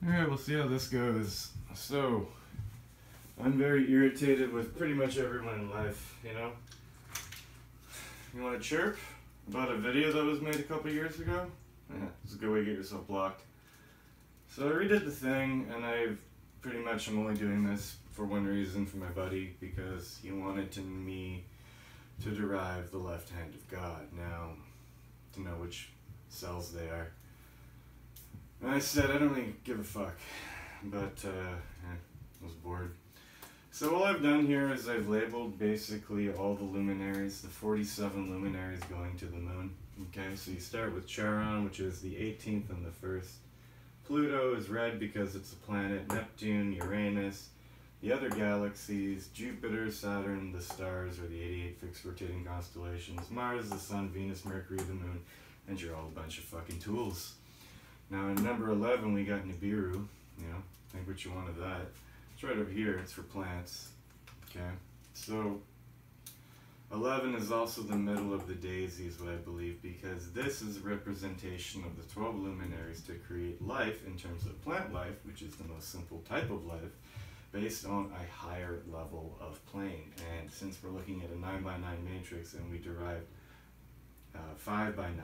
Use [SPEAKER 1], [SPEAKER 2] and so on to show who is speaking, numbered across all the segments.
[SPEAKER 1] Alright, we'll see how this goes. So, I'm very irritated with pretty much everyone in life, you know? You want to chirp about a video that was made a couple years ago? Yeah, it's a good way to get yourself blocked. So I redid the thing, and I'm only doing this for one reason, for my buddy, because he wanted me to derive the left hand of God. Now, to know which cells they are. And I said, I don't really give a fuck, but I was bored. So all I've done here is I've labeled basically all the luminaries, the 47 luminaries going to the moon. Okay, so you start with Charon, which is the 18th and the 1st. Pluto is red because it's a planet, Neptune, Uranus, the other galaxies, Jupiter, Saturn, the stars, or the 88 fixed rotating constellations, Mars, the Sun, Venus, Mercury, the Moon, and you're all a bunch of fucking tools. Now in number 11 we got Nibiru, you know, think what you want of that. It's right over here, it's for plants, okay? So 11 is also the middle of the daisies, what I believe, because this is a representation of the 12 luminaries to create life in terms of plant life, which is the most simple type of life, based on a higher level of plane. And since we're looking at a 9x9 matrix and we derived 5x9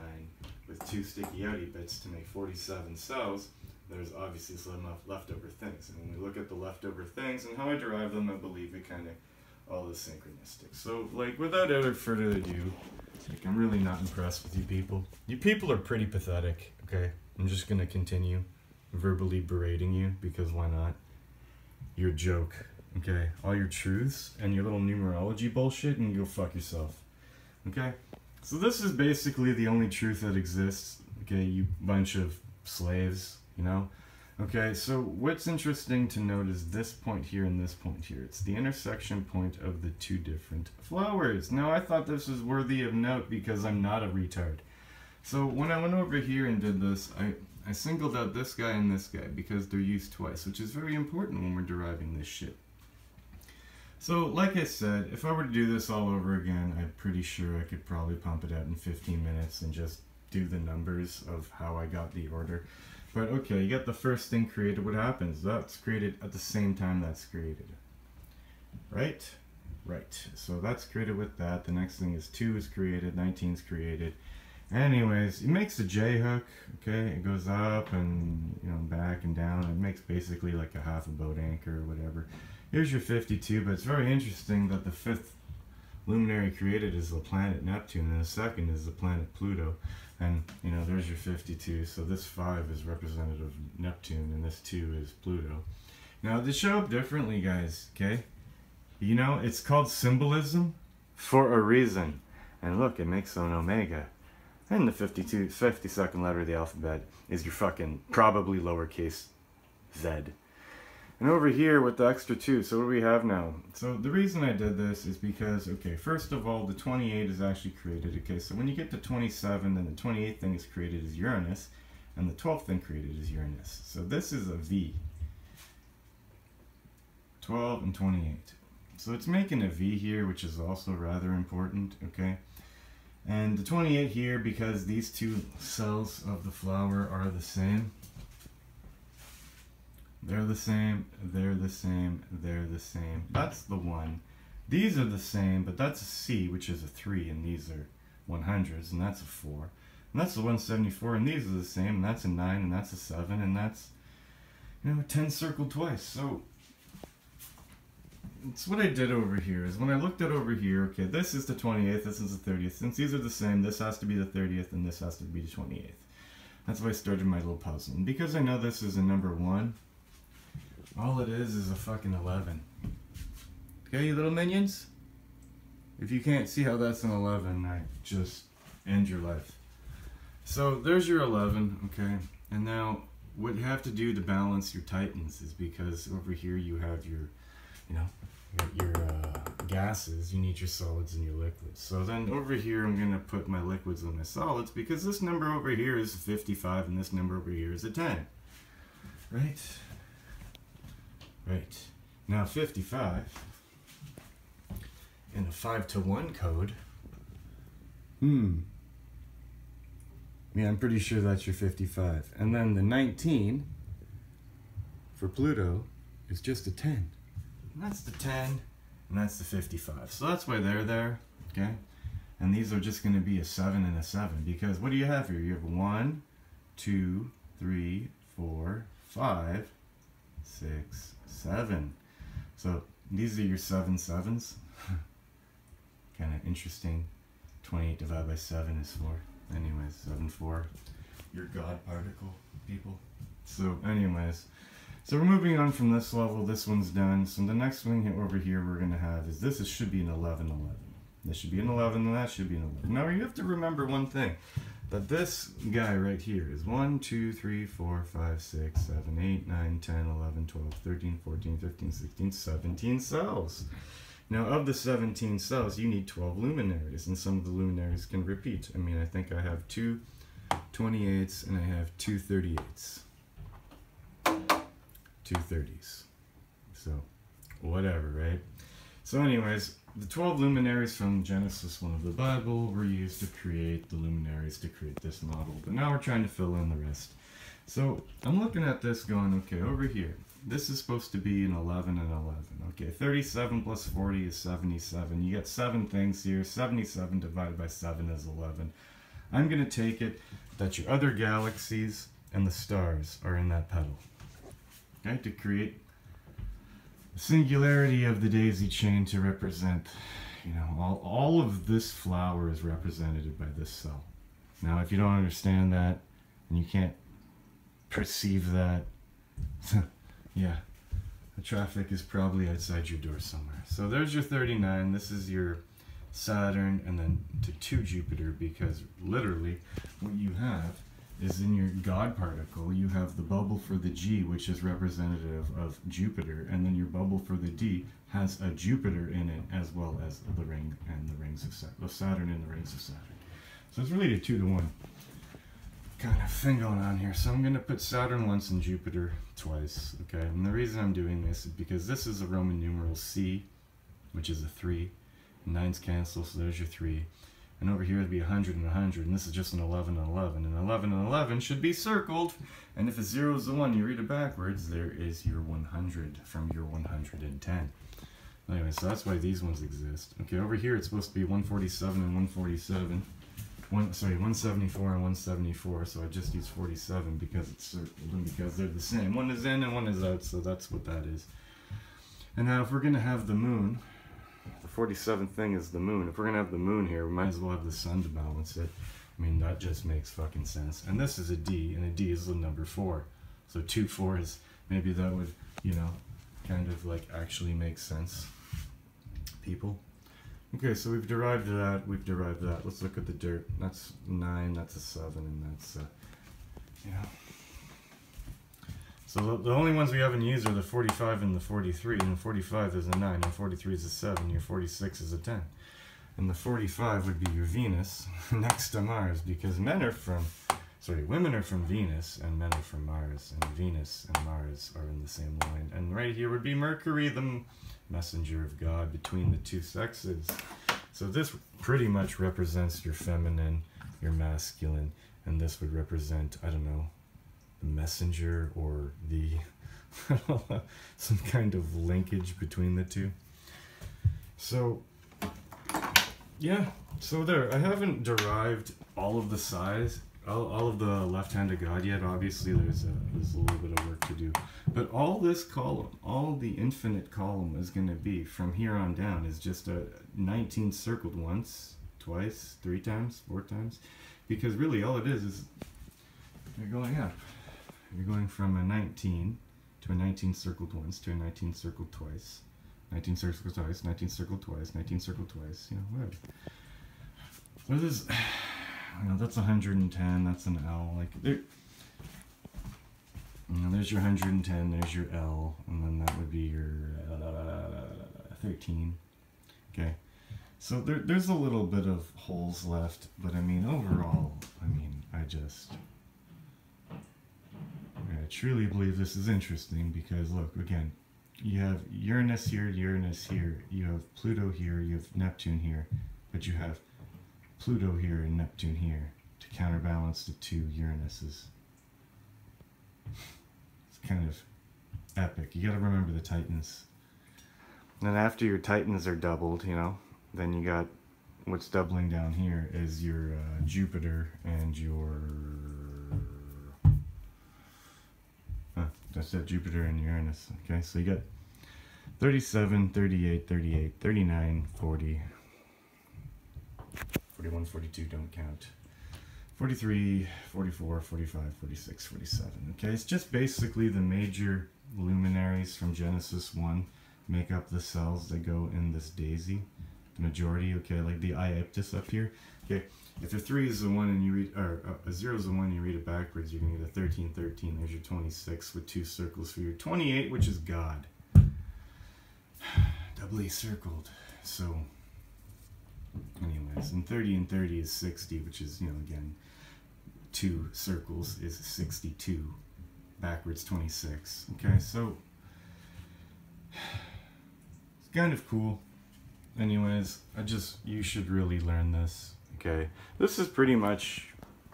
[SPEAKER 1] with 2 sticky outie bits to make 47 cells, there's obviously some leftover things. And when we look at the leftover things and how I derive them, I believe it kind of all is synchronistic. So, like, without further ado, like, I'm really not impressed with you people. You people are pretty pathetic, okay? I'm just gonna continue verbally berating you, because why not? You're a joke, okay? All your truths and your little numerology bullshit, and you go fuck yourself, okay? So this is basically the only truth that exists, okay, you bunch of slaves, you know? Okay, so what's interesting to note is this point here and this point here. It's the intersection point of the two different flowers. Now, I thought this was worthy of note because I'm not a retard. So when I went over here and did this, I singled out this guy and this guy because they're used twice, which is very important when we're deriving this shit. So, like I said, if I were to do this all over again, I'm pretty sure I could probably pump it out in 15 minutes and just do the numbers of how I got the order. But okay, you get the first thing created, what happens? That's created at the same time that's created. Right? Right. So that's created with that. The next thing is 2 is created, 19 is created. Anyways, it makes a J hook, okay? It goes up and, you know, back and down. It makes basically like a half a boat anchor or whatever. Here's your 52, but it's very interesting that the 5th luminary created is the planet Neptune, and the 2nd is the planet Pluto. And, you know, there's your 52. So this 5 is representative of Neptune, and this 2 is Pluto. Now, they show up differently, guys, okay? You know, it's called symbolism for a reason. And look, it makes an omega. And the 52nd letter of the alphabet is your fucking probably lowercase z. And over here with the extra 2, so what do we have now? So the reason I did this is because, okay, first of all, the 28 is actually created. Okay, so when you get to 27, then the 28th thing is created as Uranus, and the 12th thing created is Uranus. So this is a V. 12 and 28. So it's making a V here, which is also rather important, okay? And the 28 here, because these two cells of the flower are the same. They're the same, they're the same, they're the same. That's the 1. These are the same, but that's a C, which is a 3, and these are 100s, and that's a 4. And that's a 174, and these are the same, and that's a 9, and that's a 7, and that's, you know, a 10 circled twice. So, it's what I did over here, is when I looked at over here, okay, this is the 28th, this is the 30th. Since these are the same, this has to be the 30th, and this has to be the 28th. That's why I started my little puzzle. And because I know this is a number 1, all it is a fucking 11. Okay, you little minions? If you can't see how that's an 11, I just end your life. So there's your 11, okay? And now what you have to do to balance your titans is, because over here you have your, you know, your gases, you need your solids and your liquids. So then over here I'm going to put my liquids and my solids, because this number over here is 55 and this number over here is a 10. Right? Right. Now 55 in a 5-to-1 code. Yeah, I'm pretty sure that's your 55. And then the 19 for Pluto is just a 10. And that's the 10, and that's the 55. So that's why they're there, okay? And these are just going to be a 7 and a 7, because what do you have here? You have 1, 2, 3, 4, 5, 6, 7. So these are your 7 sevens. Kind of interesting. 28 divided by 7 is 4. Anyways, 7, 4. Your God particle, people. So anyways, so we're moving on from this level. This one's done. So the next one over here we're going to have is this. It should be an 11, 11. This should be an 11, and that should be an 11. Now you have to remember one thing. That this guy right here is 1, 2, 3, 4, 5, 6, 7, 8, 9, 10, 11, 12, 13, 14, 15, 16, 17 cells. Now of the 17 cells, you need 12 luminaries, and some of the luminaries can repeat. I mean, I think I have 2 28s and I have 2 38s. 2 30s. So, whatever, right? So anyways, the 12 luminaries from Genesis 1 of the Bible were used to create the luminaries to create this model. But now we're trying to fill in the rest. So I'm looking at this going, okay, over here, this is supposed to be an 11 and 11. Okay, 37 plus 40 is 77. You got 7 things here. 77 divided by 7 is 11. I'm going to take it that your other galaxies and the stars are in that petal. Okay, to create the singularity of the daisy chain to represent, you know, all of this flower is represented by this cell. Now, if you don't understand that, and you can't perceive that, yeah, the traffic is probably outside your door somewhere. So there's your 39, this is your Saturn, and then to Jupiter, because literally what you have is in your God particle, you have the bubble for the G, which is representative of Jupiter, and then your bubble for the D has a Jupiter in it, as well as the ring and the rings of Saturn and the rings of Saturn. So it's really a 2-to-1 kind of thing going on here. So I'm going to put Saturn once and Jupiter twice, okay? And the reason I'm doing this is because this is a Roman numeral C, which is a 3. 9's cancel, so there's your 3. And over here it'd be 100 and 100, and this is just an 11 and 11. And 11 and 11 should be circled, and if a 0 is the 1, you read it backwards, there is your 100 from your 110. Anyway, so that's why these ones exist. Okay, over here it's supposed to be 147 and 147. 174 and 174, so I just use 47 because it's circled and because they're the same. One is in and one is out, so that's what that is. And now if we're going to have the moon, the 47th thing is the moon. If we're going to have the moon here, we might as well have the sun to balance it. I mean, that just makes fucking sense. And this is a D, and a D is the number 4. So 2 4s, maybe that would, you know, kind of like actually make sense. People. Okay, so we've derived that, Let's look at the dirt. That's 9, that's a 7, and that's, yeah. So the only ones we haven't used are the 45 and the 43, and 45 is a 9, and 43 is a 7, your 46 is a 10. And the 45 would be your Venus next to Mars, because women are from Venus, and men are from Mars, and Venus and Mars are in the same line. And right here would be Mercury, the messenger of God between the two sexes. So this pretty much represents your feminine, your masculine, and this would represent, I don't know, the messenger or the some kind of linkage between the two. So yeah, so there, I haven't derived all of the size, all of the left hand of God yet. Obviously there's a little bit of work to do, but all this column, all the infinite column is going to be from here on down is just a 19 circled once, twice, 3 times, 4 times, because really all it is you're going up. You're going from a 19 to a 19 circled once to a 19 circled twice, 19 circled twice, 19 circled twice, 19 circled twice, you know, whatever. So this is, you know, that's 110, that's an L, like, there, you know, there's your 110, there's your L, and then that would be your 13, okay? So there's a little bit of holes left, but I mean, overall, I mean, I truly believe this is interesting because, look, again, you have Uranus here, you have Pluto here, you have Neptune here, but you have Pluto here and Neptune here to counterbalance the 2 Uranuses. It's kind of epic. You gotta remember the titans. And after your titans are doubled, you know, then you got what's doubling down here is your Jupiter and your... that's that Jupiter and Uranus. Okay, so you got 37, 38, 38, 39, 40, 41, 42, don't count. 43, 44, 45, 46, 47. Okay, it's just basically the major luminaries from Genesis 1 make up the cells that go in this daisy. The majority, okay, like the Iaptis up here. Okay, if a 3 is a 1 and you read, or a 0 is a 1 and you read it backwards, you're going to get a 13, 13. There's your 26 with 2 circles for your 28, which is God. Doubly circled. So, anyways, and 30 and 30 is 60, which is, you know, again, 2 circles is 62. Backwards 26. Okay, so it's kind of cool. Anyways, you should really learn this. Okay, this is pretty much,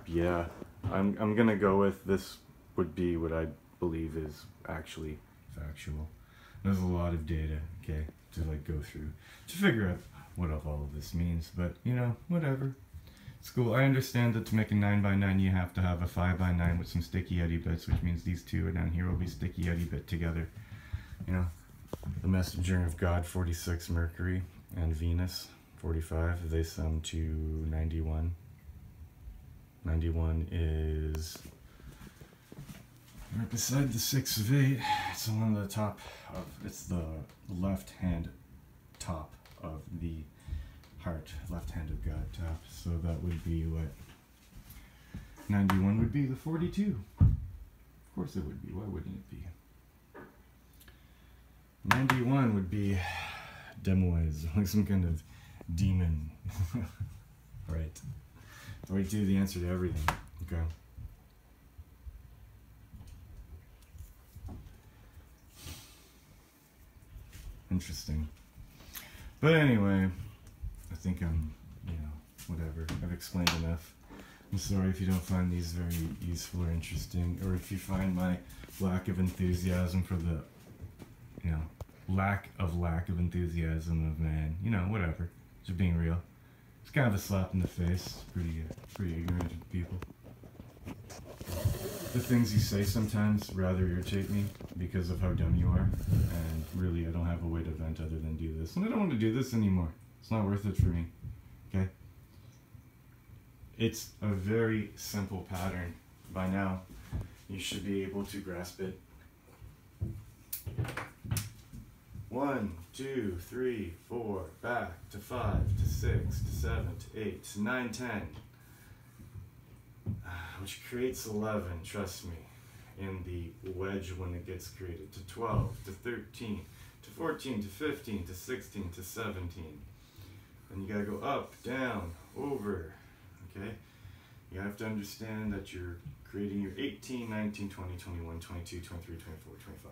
[SPEAKER 1] yeah, I'm gonna go with this would be what I believe is actually factual. There's a lot of data, okay, to like go through to figure out what all of this means, but you know, whatever. It's cool. I understand that to make a 9x9 you have to have a 5x9 with some sticky eddy bits, which means these two are down here will be sticky eddy bit together. You know, the messenger of God 46 Mercury and Venus 45, they sum to 91. 91 is right beside the 6 of 8. It's on the top of, it's the left hand top of the heart, left hand of God top. So that would be what? 91 would be the 42. Of course it would be. Why wouldn't it be? 91 would be Demoise, like some kind of demon. Right. 42, the answer to everything. Okay. Interesting. But anyway, I think I'm, you know, whatever. I've explained enough. I'm sorry if you don't find these very useful or interesting, or if you find my lack of enthusiasm for the, you know, lack of enthusiasm of man. You know, whatever. Just being real. It's kind of a slap in the face. Pretty ignorant of people. The things you say sometimes rather irritate me because of how dumb you are, and really I don't have a way to vent other than do this, and I don't want to do this anymore. It's not worth it for me. Okay? It's a very simple pattern. By now, you should be able to grasp it. 1, 2, 3, 4, back to 5, to 6, to 7, to 8, to 9, 10. Which creates 11, trust me, in the wedge when it gets created. To 12, to 13, to 14, to 15, to 16, to 17. And you gotta go up, down, over, okay? You have to understand that you're creating your 18, 19, 20, 21, 22, 23, 24, 25,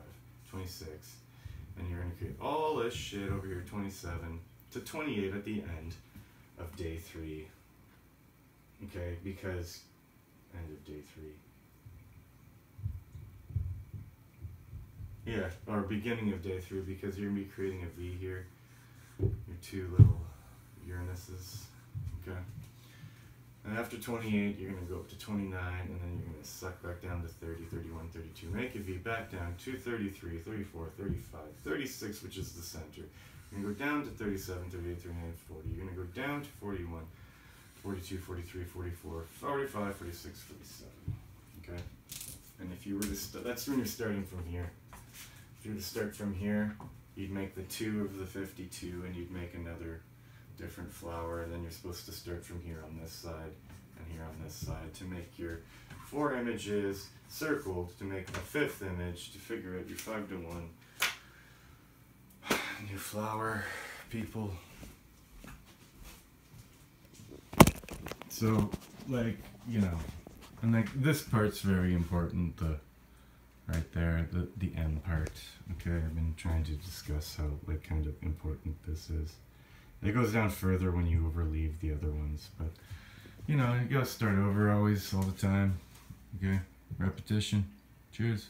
[SPEAKER 1] 26. And you're gonna create all this shit over here, 27 to 28 at the end of day 3. Okay, because end of day 3. Yeah, or beginning of day 3, because you're gonna be creating a V here. Your 2 little Uranuses. Okay. And after 28, you're going to go up to 29, and then you're going to suck back down to 30, 31, 32. Make a V back down to 33, 34, 35, 36, which is the center. You're going to go down to 37, 38, 39, 40. You're going to go down to 41, 42, 43, 44, 45, 46, 47. Okay? And if you were to that's when you're starting from here. If you were to start from here, you'd make the 2 of the 52, and you'd make another different flower, and then you're supposed to start from here on this side and here on this side to make your 4 images circled, to make a 5th image, to figure out your 5 to 1 new flower, people. So, like, you know, and like this part's very important, the right there, the M part. Okay, I've been trying to discuss how like kind of important this is. It goes down further when you overleave the other ones, but you know, you gotta start over always, all the time. Okay, repetition. Cheers.